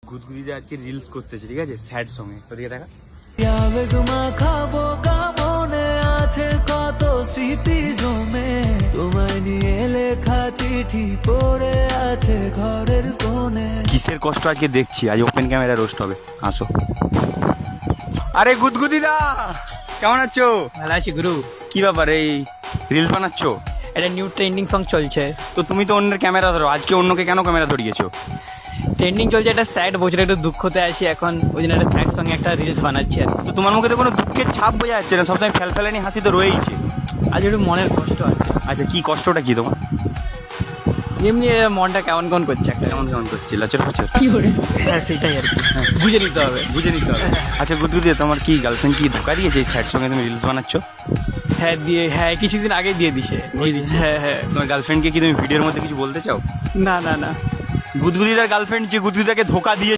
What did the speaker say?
গুদগুদিতে আজকে রিলস করতেছে, ঠিক আছে, স্যাড সঙ্গে। ওদিকে দেখা। খাবো মনে আছে কত স্মৃতি জমে, তোমায় নিয়ে লেখা চিঠি পড়ে আছে ঘরের কোণে। কিসের কষ্ট আজকে দেখছি, আজ ওপেন ক্যামেরা রোস্ট হবে, আসো। আরে গুদগুদিদা, কেমন আছো? ভালো আছি গুরু। কি ব্যাপার, এই রিলস বানাচ্ছো? এটা নিউ ট্রেন্ডিং সং চলছে। তো তুমি তো অন্যের ক্যামেরা ধরো, আজকে অন্যকে কেন ক্যামেরা ধরিয়েছো? ট্রেন্ডিং চলছে, একটা স্যাড বছর একটু দুঃখতে আছি এখন, ওই জন্য একটা স্যাড সঙ্গে একটা রিলস বানাচ্ছি আর কি। তো তোমার মুখে তো কোনো দুঃখের ছাপ বোঝা যাচ্ছে না, সবসময় ফেলফেলানি হাসি তো রয়েইছে। আজ একটু মনের কষ্ট আছে। আচ্ছা, কি কষ্টটা কি তোমার? এমনি মনটা কেমন কেমন করছে একটা। কেমন কেমন করছে, লাচের ফাচের? হ্যাঁ সেটাই আর কি, বুঝে নিতে হবে। বুঝে নিতে হবে। আচ্ছা গুদগুদি, তোমার কি গার্লফ্রেন্ড কি ধোকা দিয়েছে এই স্যাড সঙ্গে তুমি রিলস বানাচ্ছো? হ্যাঁ কিছুদিন আগে দিয়ে দিছে। হ্যাঁ তোমার গার্লফ্রেন্ডকে কি তুমি ভিডিওর মধ্যে কিছু বলতে চাও? না না না। গুদগুদিদার গার্লফ্রেন্ড যে গুদগুদিদাকে ধোকা দিয়ে